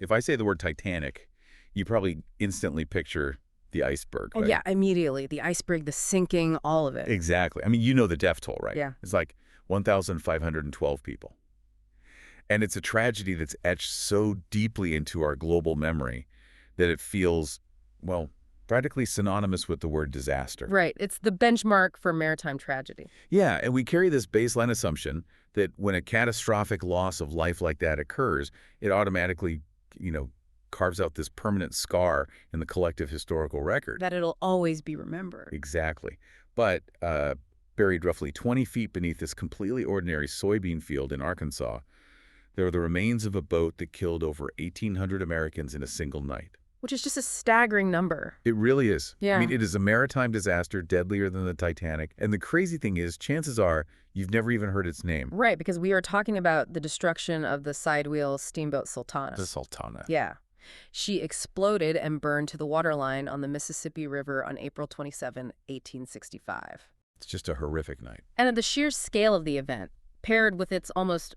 if I say the word Titanic, you probably instantly picture the iceberg, Oh, right? yeah, immediately. The iceberg, the sinking, all of it. Exactly. I mean, you know the death toll, right? Yeah. It's like 1,512 people. And it's a tragedy that's etched so deeply into our global memory that it feels, well, practically synonymous with the word disaster. Right. It's the benchmark for maritime tragedy. Yeah, and we carry this baseline assumption that when a catastrophic loss of life like that occurs, it automatically, carves out this permanent scar in the collective historical record. That it'll always be remembered. Exactly. But buried roughly 20 feet beneath this completely ordinary soybean field in Arkansas, there are the remains of a boat that killed over 1,800 Americans in a single night. Which is just a staggering number. It really is. Yeah. I mean, it is a maritime disaster deadlier than the Titanic. And the crazy thing is, chances are you've never even heard its name. Right, because we are talking about the destruction of the sidewheel steamboat Sultana. The Sultana. Yeah. She exploded and burned to the waterline on the Mississippi River on April 27, 1865. It's just a horrific night. And the sheer scale of the event, paired with its almost,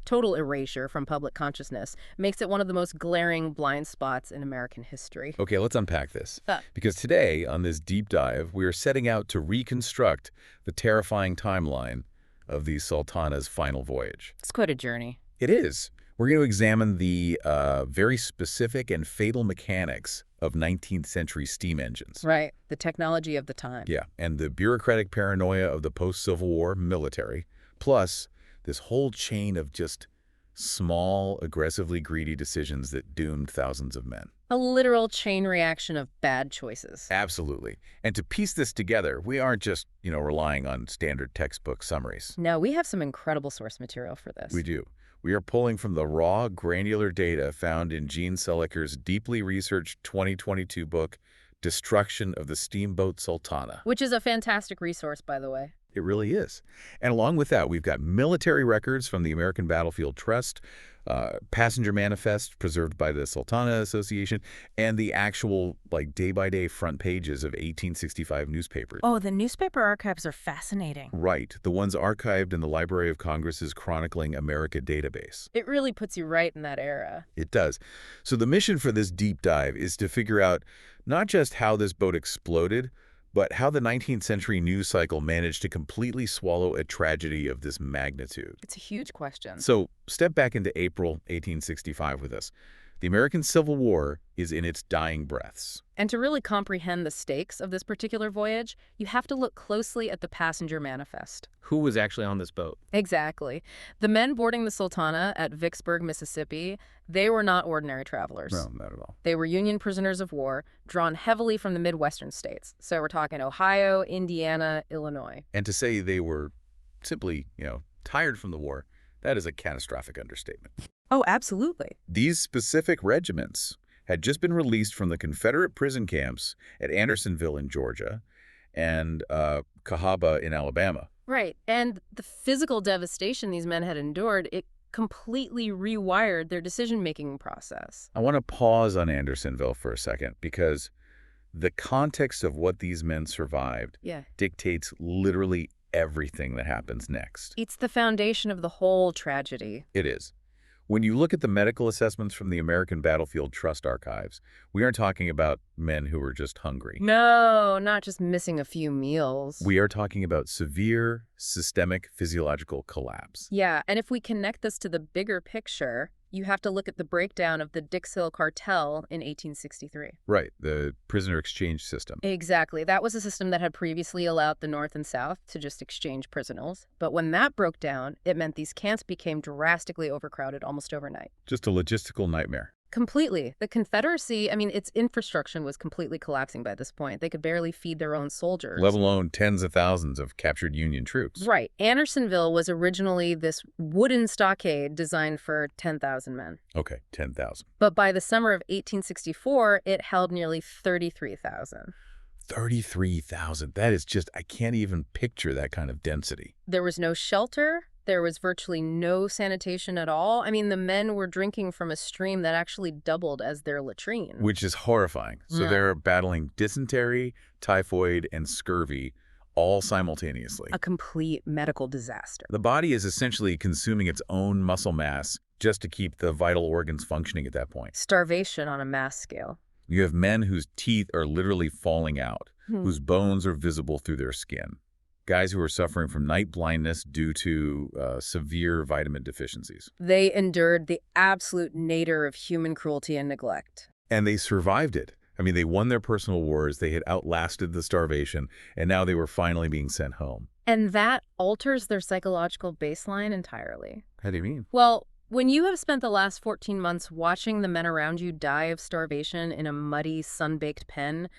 total erasure from public consciousness, makes it one of the most glaring blind spots in American history. Okay, let's unpack this. Because today, on this deep dive, we are setting out to reconstruct the terrifying timeline of the Sultana's final voyage. It's quite a journey. It is. We're going to examine the very specific and fatal mechanics of 19th century steam engines. Right, the technology of the time. Yeah, and the bureaucratic paranoia of the post-Civil War military, plus this whole chain of just small, aggressively greedy decisions that doomed thousands of men. A literal chain reaction of bad choices. Absolutely. And to piece this together, we aren't just, relying on standard textbook summaries. No, we have some incredible source material for this. We do. We are pulling from the raw, granular data found in Gene Seliker's deeply researched 2022 book, Destruction of the Steamboat Sultana. Which is a fantastic resource, by the way. It really is. And along with that, we've got military records from the American Battlefield Trust, passenger manifest preserved by the Sultana Association, and the actual, day-by-day front pages of 1865 newspapers. Oh, the newspaper archives are fascinating. Right. The ones archived in the Library of Congress's Chronicling America database. It really puts you right in that era. It does. So the mission for this deep dive is to figure out not just how this boat exploded, but how the 19th century news cycle managed to completely swallow a tragedy of this magnitude. It's a huge question. So step back into April 1865 with us. The American Civil War is in its dying breaths. And to really comprehend the stakes of this particular voyage, you have to look closely at the passenger manifest. Who was actually on this boat? Exactly. The men boarding the Sultana at Vicksburg, Mississippi, they were not ordinary travelers. No, not at all. They were Union prisoners of war, drawn heavily from the Midwestern states. So we're talking Ohio, Indiana, Illinois. And to say they were simply, tired from the war, that is a catastrophic understatement. Oh, absolutely. These specific regiments had just been released from the Confederate prison camps at Andersonville in Georgia and Cahaba in Alabama. Right. And the physical devastation these men had endured, it completely rewired their decision-making process. I want to pause on Andersonville for a second because the context of what these men survived dictates literally everything that happens next. It's the foundation of the whole tragedy. It is. When you look at the medical assessments from the American Battlefield Trust archives, we aren't talking about men who were just hungry. No, not just missing a few meals. We are talking about severe systemic physiological collapse. Yeah, and if we connect this to the bigger picture, you have to look at the breakdown of the Dix Hill Cartel in 1863. Right, the prisoner exchange system. Exactly. That was a system that had previously allowed the North and South to just exchange prisoners. But when that broke down, it meant these camps became drastically overcrowded almost overnight. Just a logistical nightmare. Completely. The Confederacy, its infrastructure was completely collapsing by this point. They could barely feed their own soldiers. Let alone tens of thousands of captured Union troops. Right. Andersonville was originally this wooden stockade designed for 10,000 men. Okay, 10,000. But by the summer of 1864, it held nearly 33,000. 33,000. That is just, I can't even picture that kind of density. There was no shelter. There was virtually no sanitation at all. The men were drinking from a stream that actually doubled as their latrine. Which is horrifying. So they're battling dysentery, typhoid, and scurvy all simultaneously. A complete medical disaster. The body is essentially consuming its own muscle mass just to keep the vital organs functioning at that point. Starvation on a mass scale. You have men whose teeth are literally falling out, Hmm. whose bones are visible through their skin. Guys who are suffering from night blindness due to severe vitamin deficiencies. They endured the absolute nadir of human cruelty and neglect. And they survived it. I mean, they won their personal wars, they had outlasted the starvation, and now they were finally being sent home. And that alters their psychological baseline entirely. How do you mean? Well, when you have spent the last 14 months watching the men around you die of starvation in a muddy, sun-baked pen,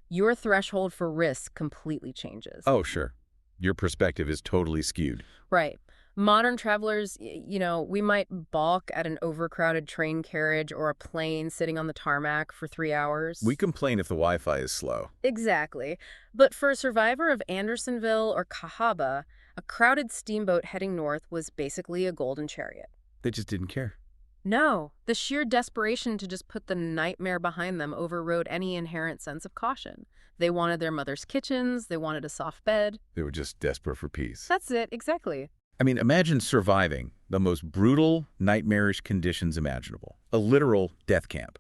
your threshold for risk completely changes. Oh, sure. Your perspective is totally skewed. Right. Modern travelers, we might balk at an overcrowded train carriage or a plane sitting on the tarmac for 3 hours. We complain if the Wi-Fi is slow. Exactly. But for a survivor of Andersonville or Cahaba, a crowded steamboat heading north was basically a golden chariot. They just didn't care. No, the sheer desperation to just put the nightmare behind them overrode any inherent sense of caution. They wanted their mother's kitchens, they wanted a soft bed. They were just desperate for peace. That's it, exactly. I mean, imagine surviving the most brutal, nightmarish conditions imaginable. A literal death camp.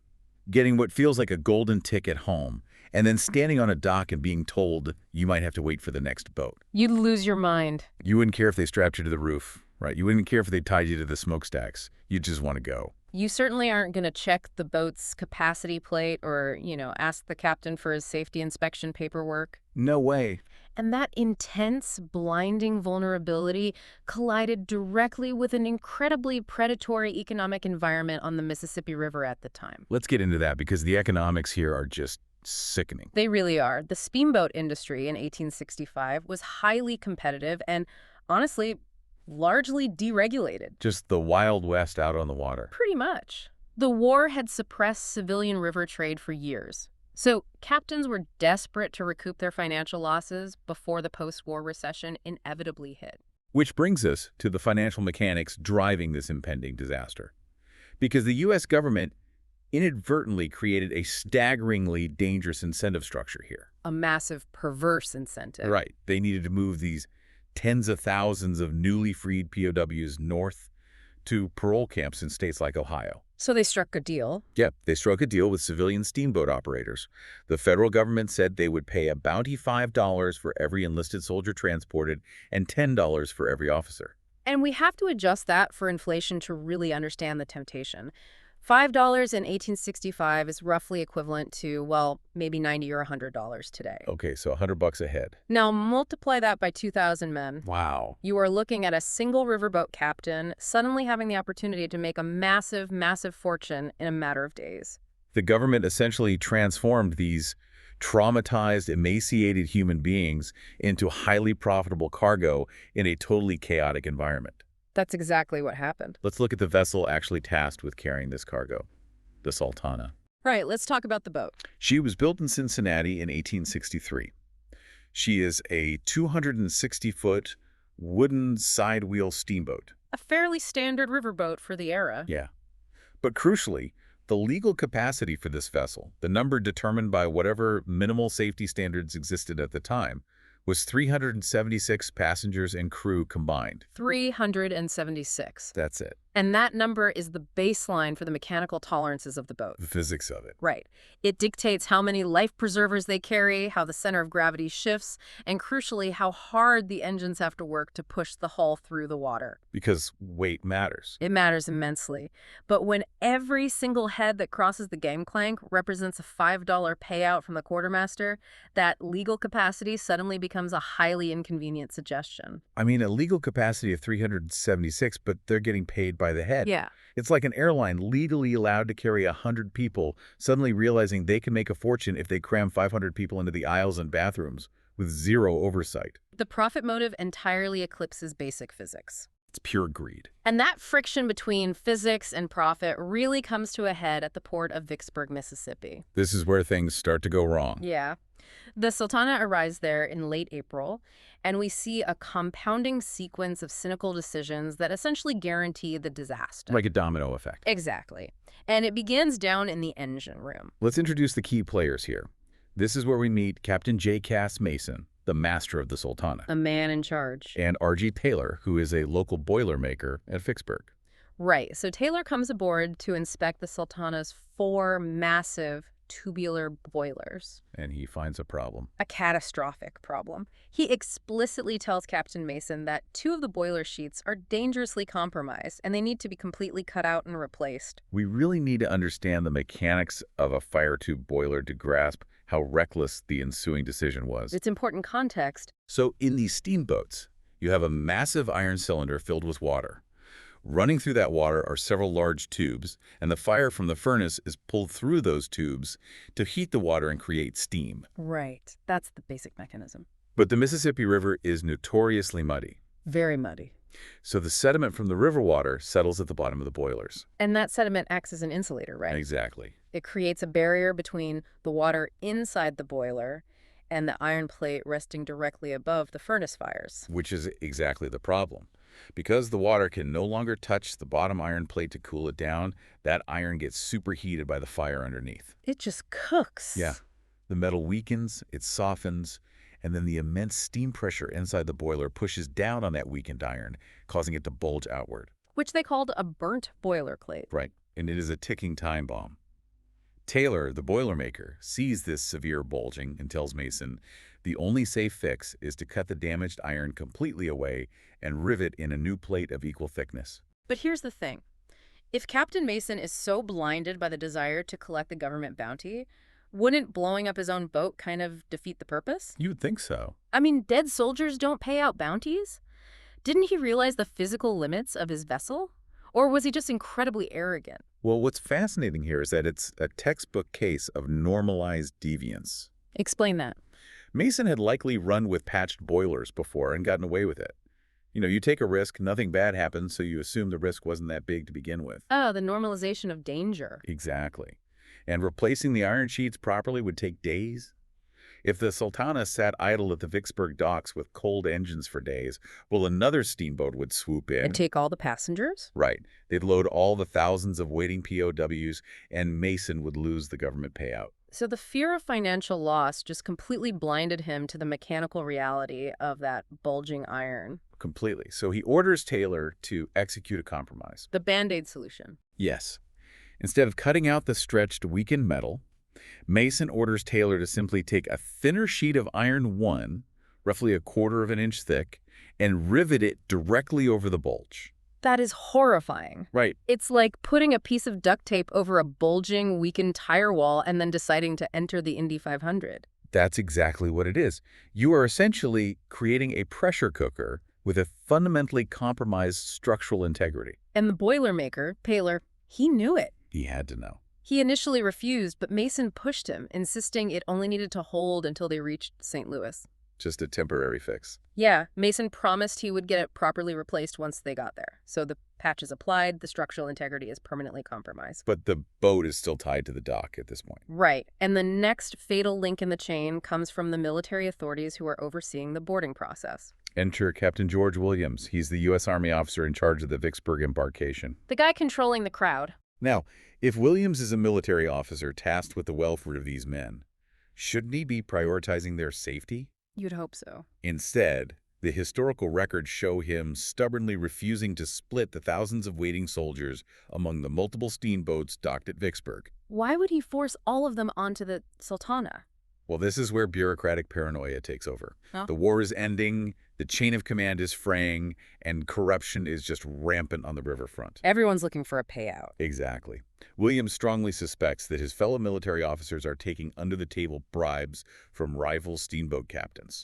Getting what feels like a golden ticket home, and then standing on a dock and being told you might have to wait for the next boat. You'd lose your mind. You wouldn't care if they strapped you to the roof, right? You wouldn't care if they tied you to the smokestacks. You'd just want to go. You certainly aren't going to check the boat's capacity plate or, ask the captain for his safety inspection paperwork. No way. And that intense, blinding vulnerability collided directly with an incredibly predatory economic environment on the Mississippi River at the time. Let's get into that because the economics here are just sickening. They really are. The steamboat industry in 1865 was highly competitive and, honestly, largely deregulated. Just the Wild West out on the water. Pretty much. The war had suppressed civilian river trade for years. So captains were desperate to recoup their financial losses before the post-war recession inevitably hit. Which brings us to the financial mechanics driving this impending disaster. Because the U.S. government inadvertently created a staggeringly dangerous incentive structure here. A massive, perverse incentive. Right. They needed to move these tens of thousands of newly freed POWs north to parole camps in states like Ohio. So they struck a deal. Yep, they struck a deal with civilian steamboat operators. The federal government said they would pay a bounty $5 for every enlisted soldier transported and $10 for every officer. And we have to adjust that for inflation to really understand the temptation. $5 in 1865 is roughly equivalent to, well, maybe $90 or $100 today. Okay, so $100 a head. Now multiply that by 2,000 men. Wow. You are looking at a single riverboat captain suddenly having the opportunity to make a massive, massive fortune in a matter of days. The government essentially transformed these traumatized, emaciated human beings into highly profitable cargo in a totally chaotic environment. That's exactly what happened. Let's look at the vessel actually tasked with carrying this cargo, the Sultana. Right, let's talk about the boat. She was built in Cincinnati in 1863. She is a 260-foot wooden side-wheel steamboat. A fairly standard riverboat for the era. Yeah. But crucially, the legal capacity for this vessel, the number determined by whatever minimal safety standards existed at the time, was 376 passengers and crew combined. 376. That's it. And that number is the baseline for the mechanical tolerances of the boat. The physics of it. Right. It dictates how many life preservers they carry, how the center of gravity shifts, and crucially, how hard the engines have to work to push the hull through the water. Because weight matters. It matters immensely. But when every single head that crosses the gangplank represents a $5 payout from the quartermaster, that legal capacity suddenly becomes a highly inconvenient suggestion. I mean, a legal capacity of 376, but they're getting paid by the head. Yeah. It's like an airline legally allowed to carry 100 people, suddenly realizing they can make a fortune if they cram 500 people into the aisles and bathrooms with zero oversight. The profit motive entirely eclipses basic physics. It's pure greed. And that friction between physics and profit really comes to a head at the port of Vicksburg, Mississippi. This is where things start to go wrong. Yeah. The Sultana arrives there in late April, and we see a compounding sequence of cynical decisions that essentially guarantee the disaster. Like a domino effect. Exactly. And it begins down in the engine room. Let's introduce the key players here. This is where we meet Captain J. Cass Mason, the master of the Sultana, A man in charge. and R.G. Taylor, who is a local boilermaker at Vicksburg. Right. So Taylor comes aboard to inspect the Sultana's 4 massive tubular boilers. And he finds a problem. A catastrophic problem. He explicitly tells Captain Mason that 2 of the boiler sheets are dangerously compromised and they need to be completely cut out and replaced. We really need to understand the mechanics of a fire tube boiler to grasp how reckless the ensuing decision was. It's important context. So in these steamboats, you have a massive iron cylinder filled with water. Running through that water are several large tubes, and the fire from the furnace is pulled through those tubes to heat the water and create steam. Right. That's the basic mechanism. But the Mississippi River is notoriously muddy. Very muddy. So the sediment from the river water settles at the bottom of the boilers. And that sediment acts as an insulator, right? Exactly. It creates a barrier between the water inside the boiler and the iron plate resting directly above the furnace fires. Which is exactly the problem. Because the water can no longer touch the bottom iron plate to cool it down, that iron gets superheated by the fire underneath. It just cooks. Yeah. The metal weakens, it softens, and then the immense steam pressure inside the boiler pushes down on that weakened iron, causing it to bulge outward. Which they called a burnt boilerplate. Right. And it is a ticking time bomb. Taylor, the boilermaker, sees this severe bulging and tells Mason the only safe fix is to cut the damaged iron completely away and rivet in a new plate of equal thickness. But here's the thing. If Captain Mason is so blinded by the desire to collect the government bounty, wouldn't blowing up his own boat kind of defeat the purpose? You'd think so. I mean, dead soldiers don't pay out bounties. Didn't he realize the physical limits of his vessel? Or was he just incredibly arrogant? Well, what's fascinating here is that it's a textbook case of normalized deviance. Explain that. Mason had likely run with patched boilers before and gotten away with it. You know, you take a risk, nothing bad happens, so you assume the risk wasn't that big to begin with. Oh, the normalization of danger. Exactly. And replacing the iron sheets properly would take days. If the Sultana sat idle at the Vicksburg docks with cold engines for days, well, another steamboat would swoop in. And take all the passengers? Right. They'd load all the thousands of waiting POWs, and Mason would lose the government payout. So the fear of financial loss just completely blinded him to the mechanical reality of that bulging iron. Completely. So he orders Taylor to execute a compromise. The Band-Aid solution. Yes. Instead of cutting out the stretched, weakened metal, Mason orders Taylor to simply take a thinner sheet of iron 1, roughly 1/4 of an inch thick, and rivet it directly over the bulge. That is horrifying. Right. It's like putting a piece of duct tape over a bulging, weakened tire wall and then deciding to enter the Indy 500. That's exactly what it is. You are essentially creating a pressure cooker with a fundamentally compromised structural integrity. And the Boilermaker, Taylor, he knew it. He had to know. He initially refused, but Mason pushed him, insisting it only needed to hold until they reached St. Louis. Just a temporary fix. Yeah, Mason promised he would get it properly replaced once they got there. So the patch is applied, the structural integrity is permanently compromised. But the boat is still tied to the dock at this point. Right. And the next fatal link in the chain comes from the military authorities who are overseeing the boarding process. Enter Captain George Williams. He's the U.S. Army officer in charge of the Vicksburg embarkation. The guy controlling the crowd. Now, if Williams is a military officer tasked with the welfare of these men, shouldn't he be prioritizing their safety? You'd hope so. Instead, the historical records show him stubbornly refusing to split the thousands of waiting soldiers among the multiple steamboats docked at Vicksburg. Why would he force all of them onto the Sultana? Well, this is where bureaucratic paranoia takes over. Huh? The war is ending, the chain of command is fraying, and corruption is just rampant on the riverfront. Everyone's looking for a payout. Exactly. Williams strongly suspects that his fellow military officers are taking under-the-table bribes from rival steamboat captains.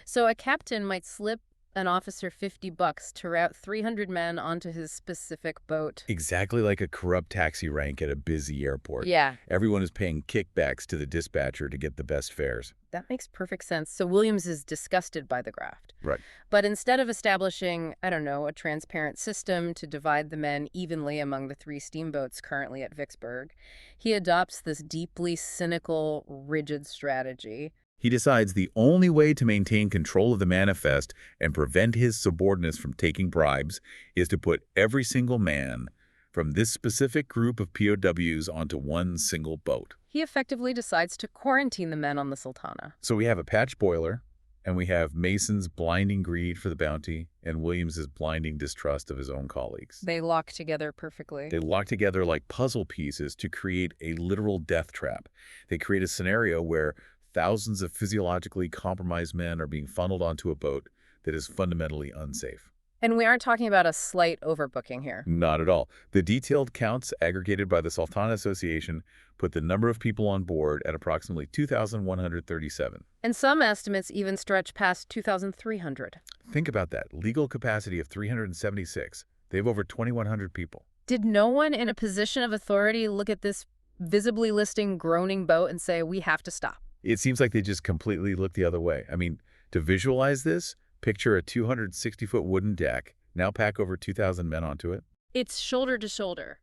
So a captain might slip an officer $50 to route 300 men onto his specific boat. Exactly like a corrupt taxi rank at a busy airport. Yeah, Everyone is paying kickbacks to the dispatcher to get the best fares. that makes perfect sense. So Williams is disgusted by the graft. Right. But instead of establishing, I don't know, a transparent system to divide the men evenly among the 3 steamboats currently at Vicksburg, he adopts this deeply cynical, rigid strategy. He decides the only way to maintain control of the manifest and prevent his subordinates from taking bribes is to put every single man from this specific group of POWs onto one single boat. He effectively decides to quarantine the men on the Sultana. So we have a patch boiler, And we have Mason's blinding greed for the bounty and Williams's blinding distrust of his own colleagues. They lock together perfectly. They lock together like puzzle pieces to create a literal death trap. They create a scenario where thousands of physiologically compromised men are being funneled onto a boat that is fundamentally unsafe. And we aren't talking about a slight overbooking here. Not at all. The detailed counts aggregated by the Sultana Association put the number of people on board at approximately 2,137. And some estimates even stretch past 2,300. Think about that. Legal capacity of 376. They have over 2,100 people. Did no one in a position of authority look at this visibly listing groaning boat and say, we have to stop? It seems like they just completely looked the other way. I mean, to visualize this, picture a 260-foot wooden deck, now pack over 2,000 men onto it. It's shoulder to shoulder.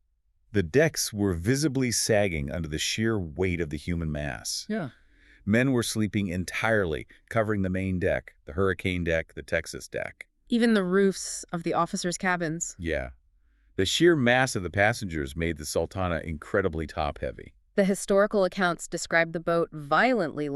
The decks were visibly sagging under the sheer weight of the human mass. Yeah. Men were sleeping entirely, covering the main deck, the hurricane deck, the Texas deck. Even the roofs of the officers' cabins. Yeah. The sheer mass of the passengers made the Sultana incredibly top-heavy. The historical accounts describe the boat violently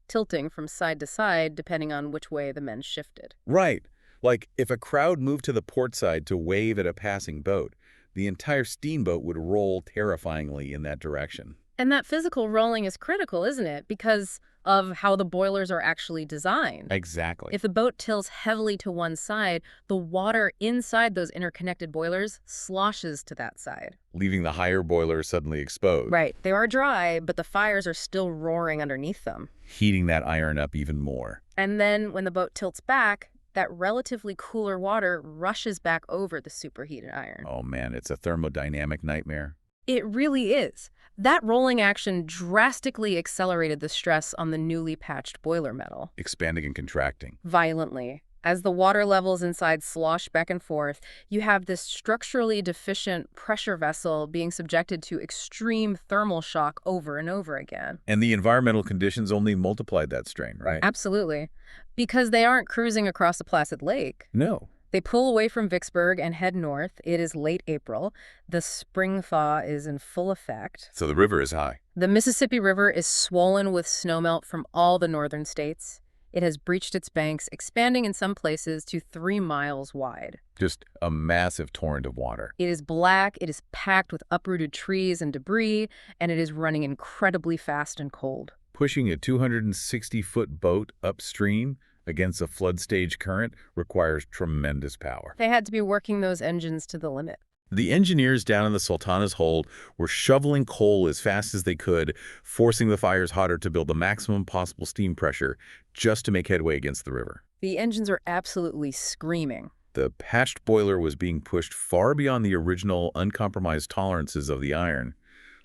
tilting from side to side depending on which way the men shifted. Right. Like, if a crowd moved to the port side to wave at a passing boat, the entire steamboat would roll terrifyingly in that direction. And that physical rolling is critical, isn't it? Because of how the boilers are actually designed. Exactly. If the boat tilts heavily to one side, the water inside those interconnected boilers sloshes to that side. Leaving the higher boilers suddenly exposed. Right. They are dry, but the fires are still roaring underneath them. Heating that iron up even more. And then when the boat tilts back, that relatively cooler water rushes back over the superheated iron. Oh man, it's a thermodynamic nightmare. It really is. That rolling action drastically accelerated the stress on the newly patched boiler metal. Expanding and contracting. Violently. As the water levels inside slosh back and forth, you have this structurally deficient pressure vessel being subjected to extreme thermal shock over and over again. And the environmental conditions only multiplied that strain, right? Absolutely. Because they aren't cruising across the Placid Lake. No. They pull away from Vicksburg and head north. It is late April. The spring thaw is in full effect. So the river is high. The Mississippi River is swollen with snowmelt from all the northern states. It has breached its banks, expanding in some places to 3 miles wide. Just a massive torrent of water. It is black, it is packed with uprooted trees and debris, and it is running incredibly fast and cold. Pushing a 260-foot boat upstream against a flood stage current requires tremendous power. They had to be working those engines to the limit. The engineers down in the Sultana's hold were shoveling coal as fast as they could, forcing the fires hotter to build the maximum possible steam pressure just to make headway against the river. The engines are absolutely screaming. The patched boiler was being pushed far beyond the original uncompromised tolerances of the iron,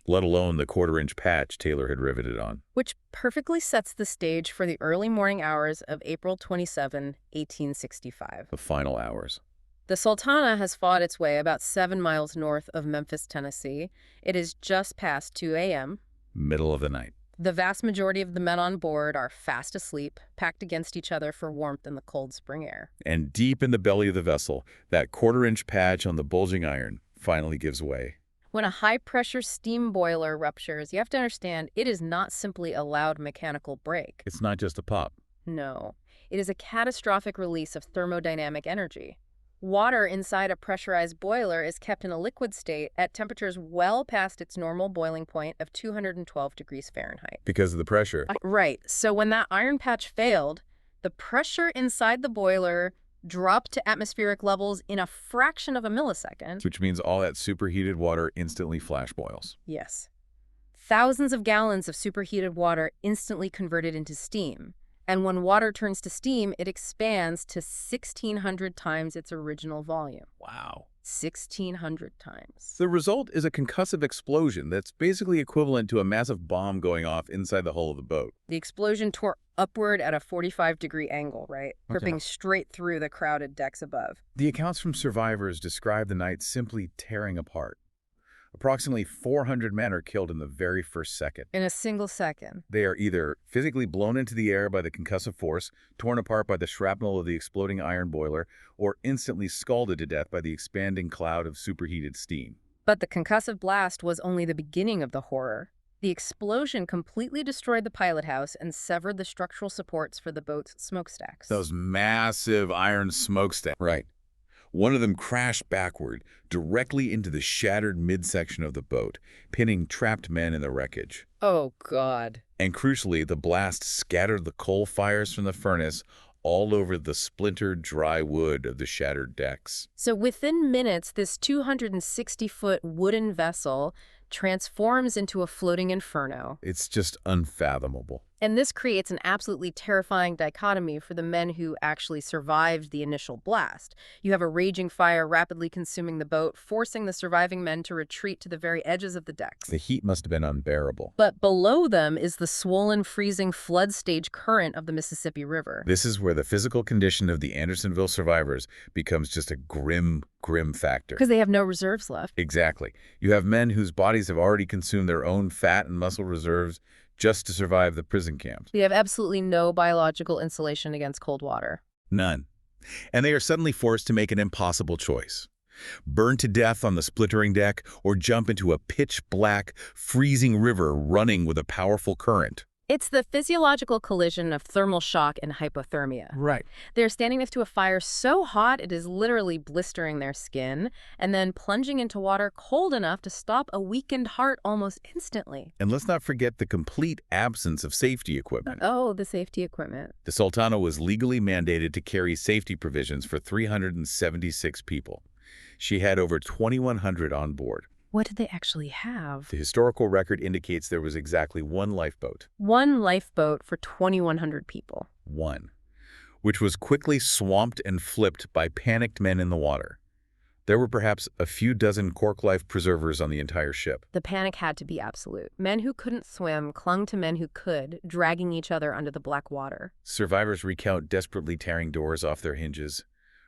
let alone the quarter-inch patch Taylor had riveted on. Which perfectly sets the stage for the early morning hours of April 27, 1865. The final hours. The Sultana has fought its way about 7 miles north of Memphis, Tennessee. It is just past 2 a.m. Middle of the night. The vast majority of the men on board are fast asleep, packed against each other for warmth in the cold spring air. And deep in the belly of the vessel, that quarter-inch patch on the bulging iron finally gives way. When a high-pressure steam boiler ruptures, you have to understand it is not simply a loud mechanical break. It's not just a pop. No, it is a catastrophic release of thermodynamic energy. Water inside a pressurized boiler is kept in a liquid state at temperatures well past its normal boiling point of 212 degrees Fahrenheit. Because of the pressure. Right. So when that iron patch failed, the pressure inside the boiler dropped to atmospheric levels in a fraction of a millisecond. Which means all that superheated water instantly flash boils. Yes. Thousands of gallons of superheated water instantly converted into steam. And when water turns to steam, it expands to 1,600 times its original volume. Wow. 1,600 times. The result is a concussive explosion that's basically equivalent to a massive bomb going off inside the hull of the boat. The explosion tore upward at a 45-degree angle, right? Ripping straight through the crowded decks above. The accounts from survivors describe the night simply tearing apart. Approximately 400 men are killed in the very first second. In a single second. They are either physically blown into the air by the concussive force, torn apart by the shrapnel of the exploding iron boiler, or instantly scalded to death by the expanding cloud of superheated steam. But the concussive blast was only the beginning of the horror. The explosion completely destroyed the pilot house and severed the structural supports for the boat's smokestacks. Those massive iron smokestacks. Right. One of them crashed backward, directly into the shattered midsection of the boat, pinning trapped men in the wreckage. Oh, God. And crucially, the blast scattered the coal fires from the furnace all over the splintered dry wood of the shattered decks. So within minutes, this 260-foot wooden vessel transforms into a floating inferno. It's just unfathomable. And this creates an absolutely terrifying dichotomy for the men who actually survived the initial blast. You have a raging fire rapidly consuming the boat, forcing the surviving men to retreat to the very edges of the decks. The heat must have been unbearable. But below them is the swollen, freezing flood stage current of the Mississippi River. This is where the physical condition of the Andersonville survivors becomes just a grim factor. Because they have no reserves left. Exactly. You have men whose bodies have already consumed their own fat and muscle reserves just to survive the prison camps. They have absolutely no biological insulation against cold water. None. And they are suddenly forced to make an impossible choice. Burn to death on the splintering deck or jump into a pitch-black, freezing river running with a powerful current. It's the physiological collision of thermal shock and hypothermia. Right. They're standing next to a fire so hot it is literally blistering their skin, and then plunging into water cold enough to stop a weakened heart almost instantly. And let's not forget the complete absence of safety equipment. Oh, the safety equipment. The Sultana was legally mandated to carry safety provisions for 376 people. She had over 2,100 on board. What did they actually have? The historical record indicates there was exactly one lifeboat. One lifeboat for 2,100 people. One. Which was quickly swamped and flipped by panicked men in the water. There were perhaps a few dozen cork life preservers on the entire ship. The panic had to be absolute. Men who couldn't swim clung to men who could, dragging each other under the black water. Survivors recount desperately tearing doors off their hinges,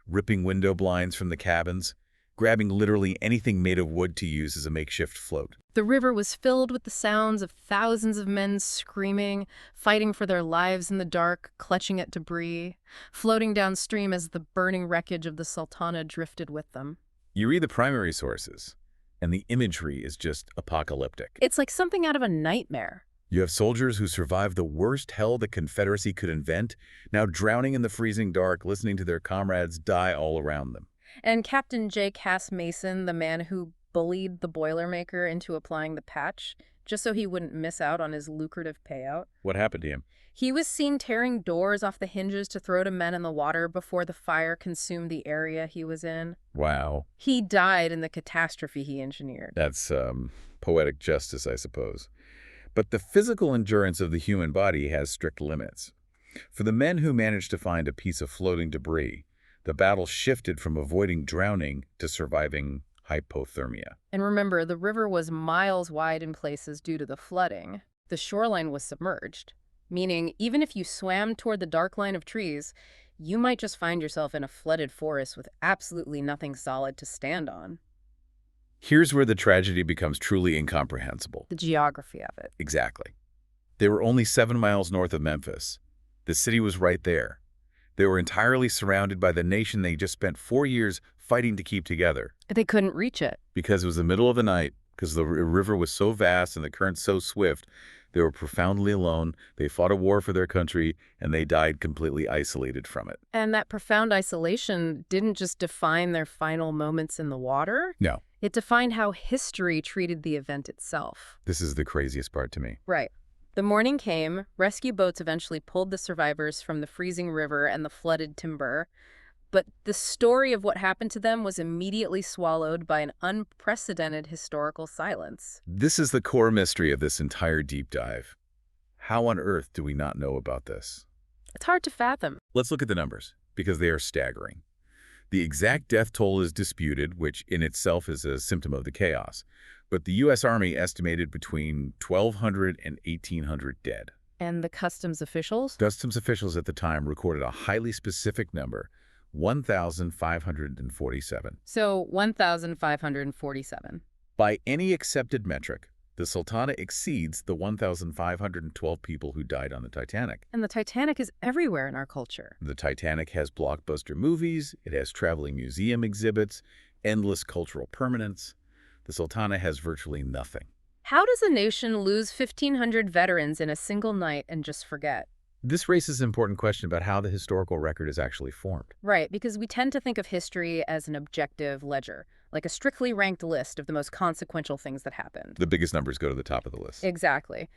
ripping window blinds from the cabins, grabbing literally anything made of wood to use as a makeshift float. The river was filled with the sounds of thousands of men screaming, fighting for their lives in the dark, clutching at debris, floating downstream as the burning wreckage of the Sultana drifted with them. You read the primary sources, and the imagery is just apocalyptic. It's like something out of a nightmare. You have soldiers who survived the worst hell the Confederacy could invent, now drowning in the freezing dark, listening to their comrades die all around them. And Captain J. Cass Mason, the man who bullied the Boilermaker into applying the patch, just so he wouldn't miss out on his lucrative payout. What happened to him? He was seen tearing doors off the hinges to throw to men in the water before the fire consumed the area he was in. Wow. He died in the catastrophe he engineered. That's poetic justice, I suppose. But the physical endurance of the human body has strict limits. For the men who managed to find a piece of floating debris, the battle shifted from avoiding drowning to surviving hypothermia. And remember, the river was miles wide in places due to the flooding. The shoreline was submerged, meaning even if you swam toward the dark line of trees, you might just find yourself in a flooded forest with absolutely nothing solid to stand on. Here's where the tragedy becomes truly incomprehensible. The geography of it. Exactly. They were only 7 miles north of Memphis. The city was right there. They were entirely surrounded by the nation they just spent 4 years fighting to keep together. They couldn't reach it. Because it was the middle of the night, because the river was so vast and the current so swift, they were profoundly alone, they fought a war for their country, and they died completely isolated from it. And that profound isolation didn't just define their final moments in the water. No. It defined how history treated the event itself. This is the craziest part to me. Right. The morning came, rescue boats eventually pulled the survivors from the freezing river and the flooded timber, but the story of what happened to them was immediately swallowed by an unprecedented historical silence. This is the core mystery of this entire deep dive. How on earth do we not know about this? It's hard to fathom. Let's look at the numbers, because they are staggering. The exact death toll is disputed, which in itself is a symptom of the chaos. But the U.S. Army estimated between 1,200 and 1,800 dead. And the customs officials? Customs officials at the time recorded a highly specific number, 1,547. So 1,547. By any accepted metric, the Sultana exceeds the 1,512 people who died on the Titanic. And the Titanic is everywhere in our culture. The Titanic has blockbuster movies, it has traveling museum exhibits, endless cultural permanence. The Sultana has virtually nothing. How does a nation lose 1,500 veterans in a single night and just forget? This raises an important question about how the historical record is actually formed. Right, because we tend to think of history as an objective ledger, like a strictly ranked list of the most consequential things that happened. The biggest numbers go to the top of the list. Exactly.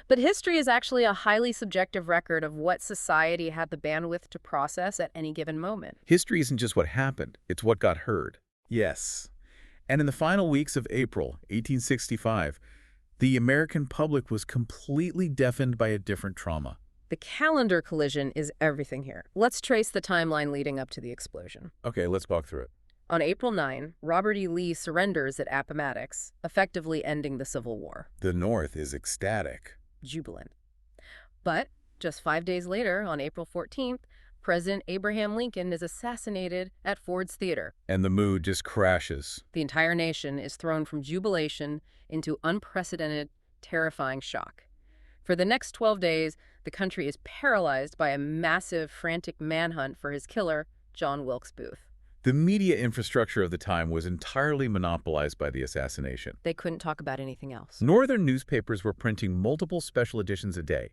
But history is actually a highly subjective record of what society had the bandwidth to process at any given moment. History isn't just what happened, it's what got heard. Yes. And in the final weeks of April 1865, the American public was completely deafened by a different trauma. The calendar collision is everything here. Let's trace the timeline leading up to the explosion. Okay, let's walk through it. On April 9, Robert E. Lee surrenders at Appomattox, effectively ending the Civil War. The North is ecstatic. Jubilant. But just 5 days later, on April 14th, President Abraham Lincoln is assassinated at Ford's Theater. And the mood just crashes. The entire nation is thrown from jubilation into unprecedented, terrifying shock. For the next 12 days, the country is paralyzed by a massive, frantic manhunt for his killer, John Wilkes Booth. The media infrastructure of the time was entirely monopolized by the assassination. They couldn't talk about anything else. Northern newspapers were printing multiple special editions a day.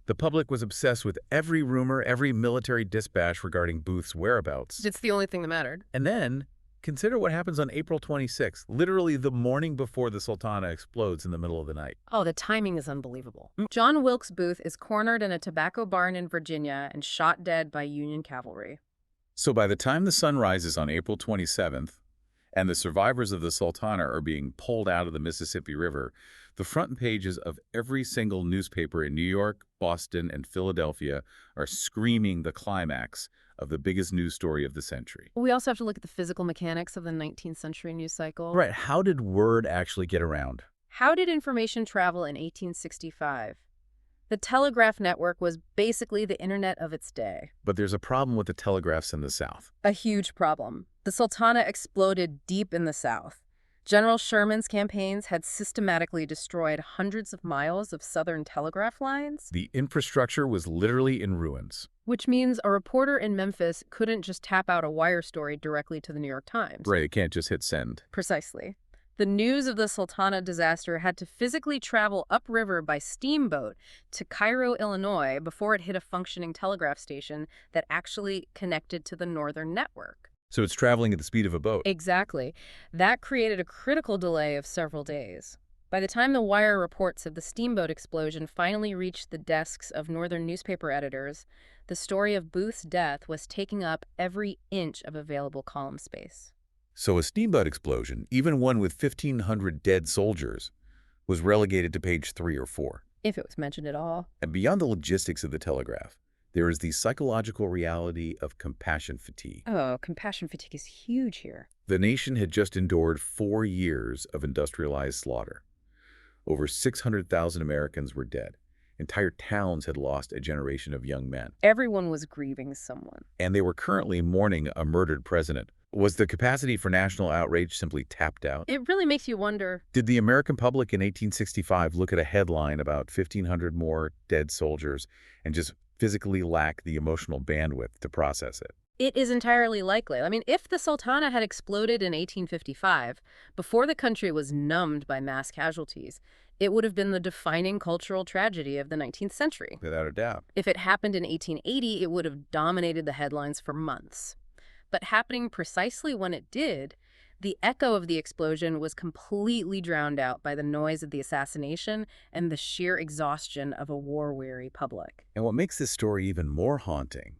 The public was obsessed with every rumor, every military dispatch regarding Booth's whereabouts. It's the only thing that mattered. And then, consider what happens on April 26th, literally the morning before the Sultana explodes in the middle of the night. Oh, the timing is unbelievable. John Wilkes Booth is cornered in a tobacco barn in Virginia and shot dead by Union cavalry. So by the time the sun rises on April 27th, and the survivors of the Sultana are being pulled out of the Mississippi River, the front pages of every single newspaper in New York, Boston, and Philadelphia are screaming the climax of the biggest news story of the century. We also have to look at the physical mechanics of the 19th century news cycle. Right, how did word actually get around? How did information travel in 1865? The telegraph network was basically the internet of its day. But there's a problem with the telegraphs in the South. A huge problem. The Sultana exploded deep in the South. General Sherman's campaigns had systematically destroyed hundreds of miles of Southern telegraph lines. The infrastructure was literally in ruins. Which means a reporter in Memphis couldn't just tap out a wire story directly to the New York Times. Right, it can't just hit send. Precisely. The news of the Sultana disaster had to physically travel upriver by steamboat to Cairo, Illinois, before it hit a functioning telegraph station that actually connected to the northern network. So it's traveling at the speed of a boat. Exactly. That created a critical delay of several days. By the time the wire reports of the steamboat explosion finally reached the desks of northern newspaper editors, the story of Booth's death was taking up every inch of available column space. So a steamboat explosion, even one with 1,500 dead soldiers, was relegated to page 3 or 4. If it was mentioned at all. And beyond the logistics of the telegraph, there is the psychological reality of compassion fatigue. Oh, compassion fatigue is huge here. The nation had just endured 4 years of industrialized slaughter. Over 600,000 Americans were dead. Entire towns had lost a generation of young men. Everyone was grieving someone. And they were currently mourning a murdered president. Was the capacity for national outrage simply tapped out? It really makes you wonder. Did the American public in 1865 look at a headline about 1,500 more dead soldiers and just physically lack the emotional bandwidth to process it? It is entirely likely. I mean, if the Sultana had exploded in 1855, before the country was numbed by mass casualties, it would have been the defining cultural tragedy of the 19th century. Without a doubt. If it happened in 1880, it would have dominated the headlines for months. But happening precisely when it did, the echo of the explosion was completely drowned out by the noise of the assassination and the sheer exhaustion of a war-weary public. And what makes this story even more haunting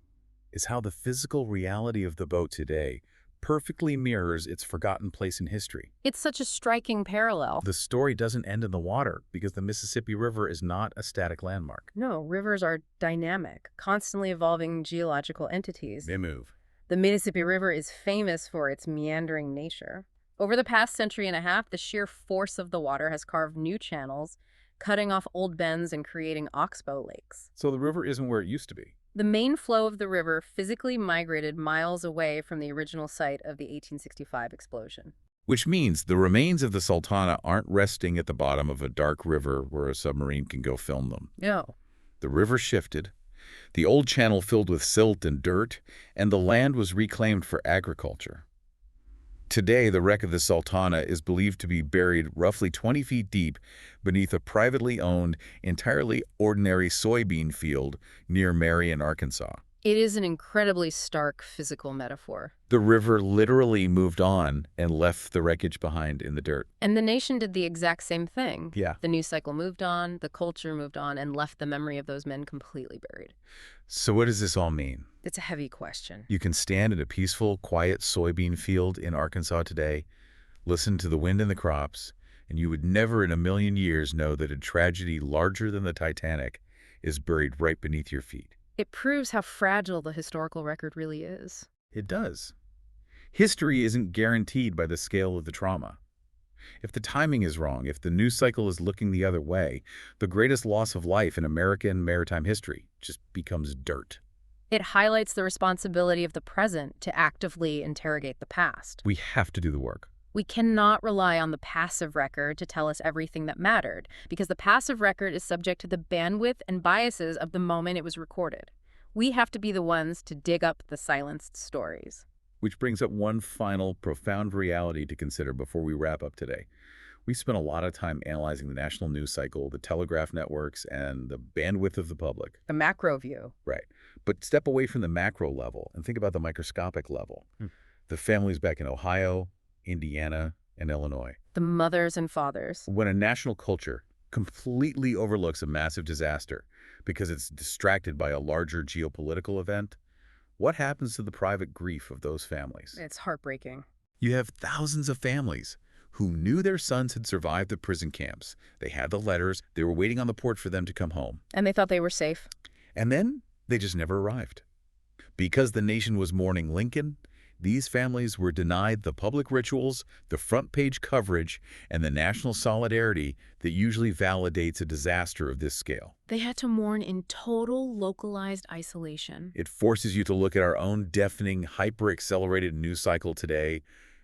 is how the physical reality of the boat today perfectly mirrors its forgotten place in history. It's such a striking parallel. The story doesn't end in the water because the Mississippi River is not a static landmark. No, rivers are dynamic, constantly evolving geological entities. They move. The Mississippi River is famous for its meandering nature. Over the past century and a half, the sheer force of the water has carved new channels, cutting off old bends and creating oxbow lakes. So the river isn't where it used to be. The main flow of the river physically migrated miles away from the original site of the 1865 explosion. Which means the remains of the Sultana aren't resting at the bottom of a dark river where a submarine can go film them. No. The river shifted, the old channel filled with silt and dirt, and the land was reclaimed for agriculture. Today, the wreck of the Sultana is believed to be buried roughly 20 feet deep beneath a privately owned, entirely ordinary soybean field near Marion, Arkansas. It is an incredibly stark physical metaphor. The river literally moved on and left the wreckage behind in the dirt. And the nation did the exact same thing. Yeah. The news cycle moved on, the culture moved on, and left the memory of those men completely buried. So what does this all mean? It's a heavy question. You can stand in a peaceful, quiet soybean field in Arkansas today, listen to the wind and the crops, and you would never in a million years know that a tragedy larger than the Titanic is buried right beneath your feet. It proves how fragile the historical record really is. It does. History isn't guaranteed by the scale of the trauma. If the timing is wrong, if the news cycle is looking the other way, the greatest loss of life in American maritime history just becomes dirt. It highlights the responsibility of the present to actively interrogate the past. We have to do the work. We cannot rely on the passive record to tell us everything that mattered, because the passive record is subject to the bandwidth and biases of the moment it was recorded. We have to be the ones to dig up the silenced stories. Which brings up one final profound reality to consider before we wrap up today. We spent a lot of time analyzing the national news cycle, the telegraph networks, and the bandwidth of the public. The macro view. Right. But step away from the macro level and think about the microscopic level. The families back in Ohio, Indiana, and Illinois. The mothers and fathers. When a national culture completely overlooks a massive disaster because it's distracted by a larger geopolitical event, what happens to the private grief of those families? It's heartbreaking. You have thousands of families who knew their sons had survived the prison camps. They had the letters. They were waiting on the port for them to come home. And they thought they were safe. And then they just never arrived. Because the nation was mourning Lincoln, these families were denied the public rituals, the front-page coverage, and the national solidarity that usually validates a disaster of this scale. They had to mourn in total localized isolation. It forces you to look at our own deafening, hyper-accelerated news cycle today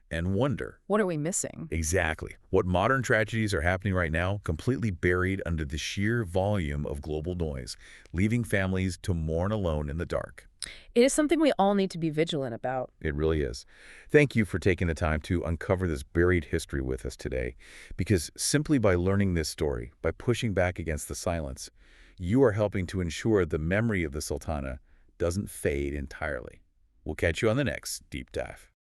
and wonder. What are we missing? Exactly. What modern tragedies are happening right now, completely buried under the sheer volume of global noise, leaving families to mourn alone in the dark. It is something we all need to be vigilant about. It really is. Thank you for taking the time to uncover this buried history with us today, because simply by learning this story, by pushing back against the silence, you are helping to ensure the memory of the Sultana doesn't fade entirely. We'll catch you on the next Deep Dive.